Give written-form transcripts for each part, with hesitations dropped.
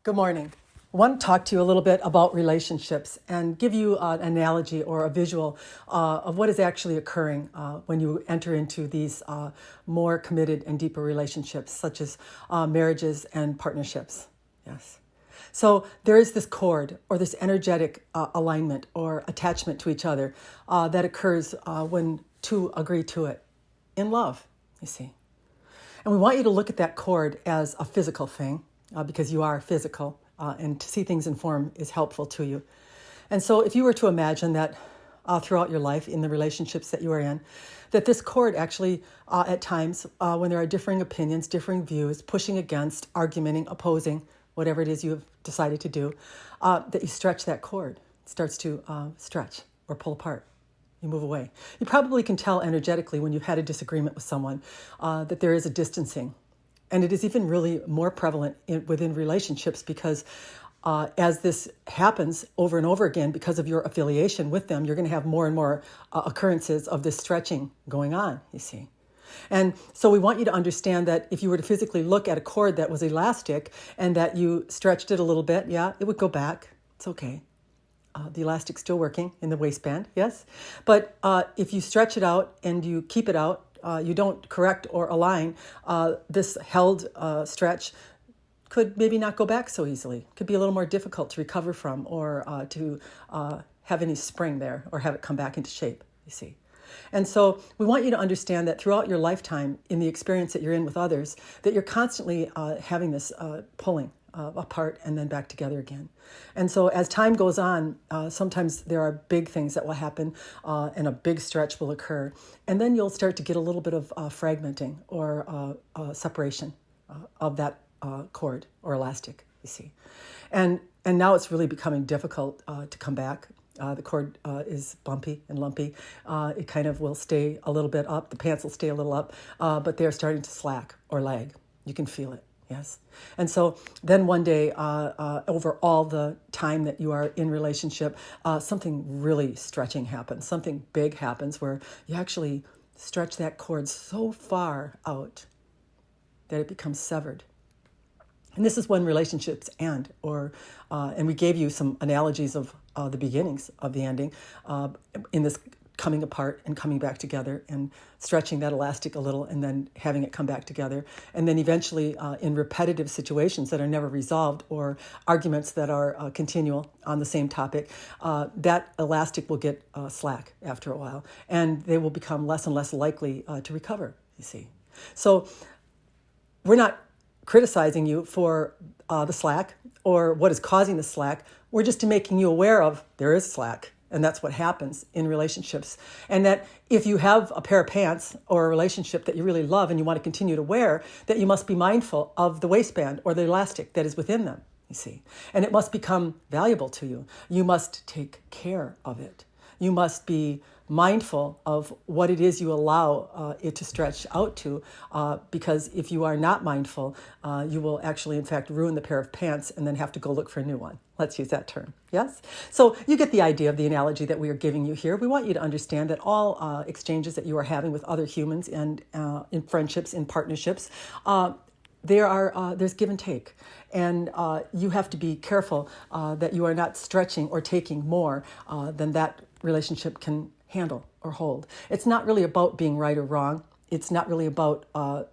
Good morning. I want to talk to you a little bit about relationships and give you an analogy or a visual of what is actually occurring when you enter into these more committed and deeper relationships, such as marriages and partnerships. Yes. So there is this cord or this energetic alignment or attachment to each other that occurs when two agree to it in love, you see. And we want you to look at that cord as a physical thing because you are physical and to see things in form is helpful to you. And so if you were to imagine that throughout your life in the relationships that you are in, that this cord actually at times when there are differing opinions, differing views, pushing against, argumenting, opposing, whatever it is you have decided to do, that you stretch that cord. It starts to stretch or pull apart. You move away. You probably can tell energetically when you've had a disagreement with someone that there is a distancing. And it is even really more prevalent within relationships because as this happens over and over again because of your affiliation with them, you're going to have more and more occurrences of this stretching going on, you see. And so we want you to understand that if you were to physically look at a cord that was elastic and that you stretched it a little bit, yeah, it would go back. It's okay. The elastic's still working in the waistband, yes? But if you stretch it out and you keep it out, you don't correct or align, this held stretch could maybe not go back so easily. Could be a little more difficult to recover from or to have any spring there or have it come back into shape, you see. And so we want you to understand that throughout your lifetime, in the experience that you're in with others, that you're constantly having this pulling apart and then back together again. And so as time goes on, sometimes there are big things that will happen and a big stretch will occur. And then you'll start to get a little bit of fragmenting or separation of that cord or elastic, you see. And now it's really becoming difficult to come back. The cord is bumpy and lumpy. It kind of will stay a little bit up. The pants will stay a little up, but they're starting to slack or lag. You can feel it. Yes. And so then one day, over all the time that you are in relationship, something really stretching happens. Something big happens where you actually stretch that cord so far out that it becomes severed. And this is when relationships end, and we gave you some analogies of the beginnings of the ending in this coming apart and coming back together and stretching that elastic a little and then having it come back together. And then eventually in repetitive situations that are never resolved or arguments that are continual on the same topic, that elastic will get slack after a while and they will become less and less likely to recover, you see. So we're not criticizing you for the slack or what is causing the slack. We're just making you aware of there is slack. And that's what happens in relationships. And that if you have a pair of pants or a relationship that you really love and you want to continue to wear, that you must be mindful of the waistband or the elastic that is within them, you see. And it must become valuable to you. You must take care of it. You must be mindful of what it is you allow it to stretch out to, because if you are not mindful, you will actually, in fact, ruin the pair of pants and then have to go look for a new one. Let's use that term, yes? So you get the idea of the analogy that we are giving you here. We want you to understand that all exchanges that you are having with other humans and in friendships, in partnerships, there's give and take. And you have to be careful that you are not stretching or taking more than that relationship can handle or hold. It's not really about being right or wrong. It's not really about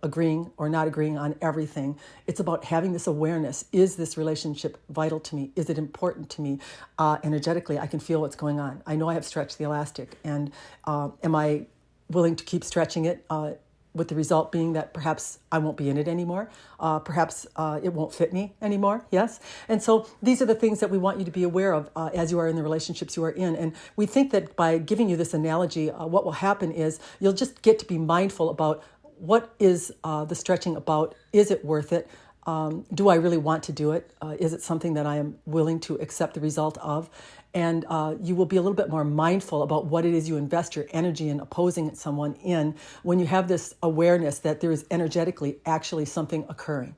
agreeing or not agreeing on everything. It's about having this awareness. Is this relationship vital to me? Is it important to me? Energetically, I can feel what's going on. I know I have stretched the elastic. And am I willing to keep stretching it with the result being that perhaps I won't be in it anymore? Perhaps it won't fit me anymore, yes? And so these are the things that we want you to be aware of as you are in the relationships you are in. And we think that by giving you this analogy, what will happen is you'll just get to be mindful about what is the stretching about. Is it worth it? Do I really want to do it? Is it something that I am willing to accept the result of? And you will be a little bit more mindful about what it is you invest your energy in opposing someone in when you have this awareness that there is energetically actually something occurring.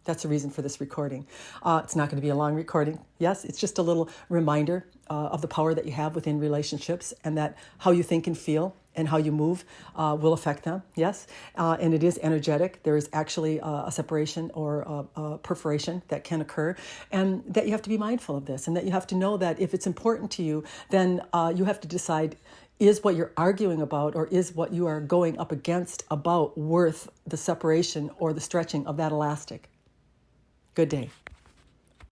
That's the reason for this recording. It's not going to be a long recording. Yes, it's just a little reminder of the power that you have within relationships and that how you think and feel and how you move will affect them, yes. And it is energetic. There is actually a separation or a perforation that can occur, and that you have to be mindful of this, and that you have to know that if it's important to you, then you have to decide, is what you're arguing about or is what you are going up against about worth the separation or the stretching of that elastic? Good day.